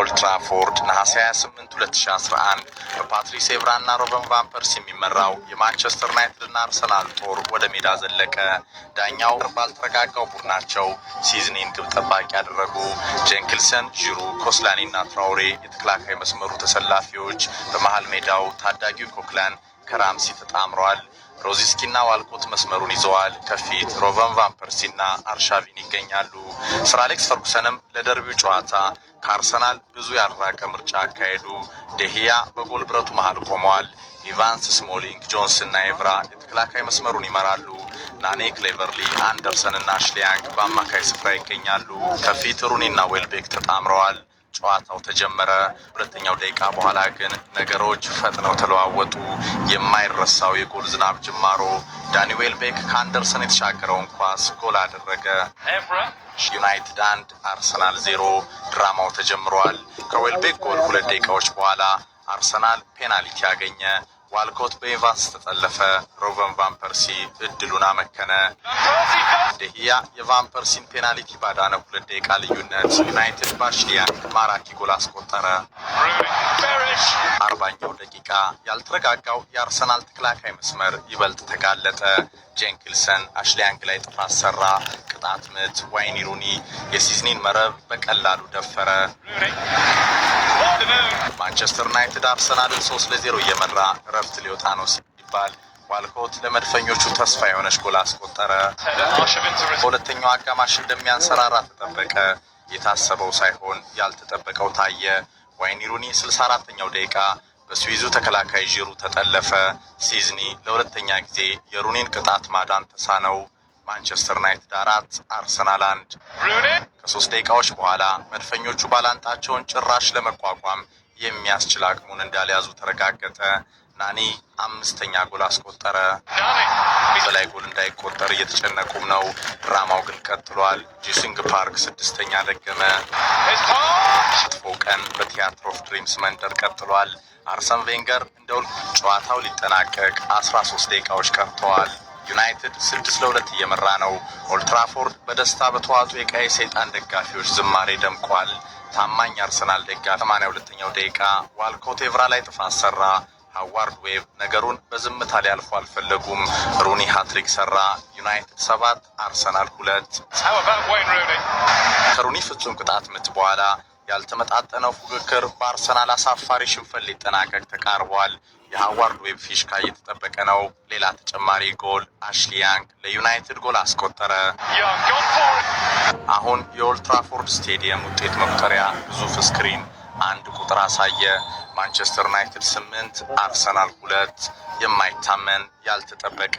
ኦልድ ትራፎርድ ነሐሴ 28 2011 በፓትሪስ ኤቭራና ሮበን ቫን ፐርሲ የሚመራው የማንቸስተር ዩናይትድ እና አርሰናል ጦር ወደ ሜዳ ዘለቀ። ዳኛው ባልተረጋጋው ቡድናቸው ሲዝኒን ግብ ጠባቂ ያደረጉ። ጄንኪንሰን፣ ዢሩ፣ ኮስላኒ እና ትራውሬ የተከላካይ መስመሩ ተሰላፊዎች። በመሃል ሜዳው ታዳጊው ኮክላን ከራምሲ ተጣምረዋል። ሮዚስኪና ዋልኮት መስመሩን ይዘዋል። ከፊት ሮበን ቫን ፐርሲና አርሻቪን ይገኛሉ። ሰር አሌክስ ፈርጉሰንም ለደርቢው ጨዋታ ከአርሰናል ብዙ ያልራቀ ምርጫ አካሄዱ። ደሂያ በጎል ብረቱ መሃል ቆመዋል። ኢቫንስ፣ ስሞሊንግ፣ ጆንስ እና ኤቭራ የተከላካይ መስመሩን ይመራሉ። ናኔ፣ ክሌቨርሊ፣ አንደርሰን እና አሽሊያንግ በአማካይ ስፍራ ይገኛሉ። ከፊት ሩኒና ዌልቤክ ተጣምረዋል። ጨዋታው ተጀመረ። ሁለተኛው ደቂቃ በኋላ ግን ነገሮች ፈጥነው ተለዋወጡ። የማይረሳው የጎል ዝናብ ጅማሮ። ዳኒ ዌልቤክ ከአንደርሰን የተሻገረውን ኳስ ጎል አደረገ። ዩናይትድ 1 አርሰናል 0። ድራማው ተጀምሯል። ከዌልቤክ ጎል 2 ደቂቃዎች በኋላ አርሰናል ፔናልቲ ያገኘ። ዋልኮት በኢቫንስ ተጠለፈ። ሮበን ቫን ፐርሲ እድሉን አመከነ። ደሂያ የቫን ፐርሲን ፔናልቲ ባዳነ 2 ደቂቃ ልዩነት ዩናይትድ በአሽሊያንግ ማራኪ ጎል አስቆጠረ። 40ኛው ደቂቃ ያልተረጋጋው የአርሰናል ተከላካይ መስመር ይበልጥ ተጋለጠ። ጄንኪንሰን አሽሊያንግ ላይ ጥፋት ሰራ። ቅጣት ምት። ዋይኒ ሩኒ የሲዝኒን መረብ በቀላሉ ደፈረ። ማንቸስተር ዩናይትድ አርሰናልን 3-0 እየመራ እረፍት ሊወጣ ነው ሲባል ዋልኮት ለመድፈኞቹ ተስፋ የሆነች ጎል አስቆጠረ። በሁለተኛው አጋማሽ እንደሚያንሰራራ ተጠበቀ። የታሰበው ሳይሆን ያልተጠበቀው ታየ። ዋይኒ ሩኒ 64ኛው ደቂቃ በስዊዙ ተከላካይ ዢሩ ተጠለፈ። ሲዝኒ ለሁለተኛ ጊዜ የሩኒን ቅጣት ማዳን ተሳነው። ማንቸስተር ዩናይትድ 4 አርሰናል 1። ከ3 ደቂቃዎች በኋላ መድፈኞቹ ባላንጣቸውን ጭራሽ ለመቋቋም የሚያስችል አቅሙን እንዳልያዙ ተረጋገጠ። ናኒ 5ኛ ጎል አስቆጠረ። በላይ ጎል እንዳይቆጠር እየተጨነቁም ነው። ድራማው ግን ቀጥሏል። ጂሲንግ ፓርክ 6ኛ ደገመ። መጥፎ ቀን በቲያትር ኦፍ ድሪምስ መንደር ቀጥሏል። አርሰን ቬንገር እንደው ጨዋታው ሊጠናቀቅ 13 ደቂቃዎች ቀርተዋል። ዩናይትድ 6-2 እየመራ ነው። ኦልድ ትራፎርድ በደስታ በተዋጡ የቀይ ሰይጣን ደጋፊዎች ዝማሬ ደምቋል። ታማኝ አርሰናል ደጋፊ 82ኛው ደቂቃ ዋልኮት ኤቭራ ላይ ጥፋት ሰራ። ሃዋርድ ዌብ ነገሩን በዝምታ ሊያልፉ አልፈለጉም። ሩኒ ሃትሪክ ሰራ። ዩናይትድ 7 አርሰናል 2። ከሩኒ ፍጹም ቅጣት ምት በኋላ ያልተመጣጠነው ፉክክር በአርሰናል አሳፋሪ ሽንፈት ሊጠናቀቅ ተቃርቧል። የሃዋርድ ዌብ ፊሽካ እየተጠበቀ ነው። ሌላ ተጨማሪ ጎል አሽሊያንግ ለዩናይትድ ጎል አስቆጠረ። አሁን የኦልድ ትራፎርድ ስቴዲየም ውጤት መቁጠሪያ ግዙፍ ስክሪን 1 ቁጥር አሳየ። ማንቸስተር ዩናይትድ 8 አርሰናል 2። የማይታመን ያልተጠበቀ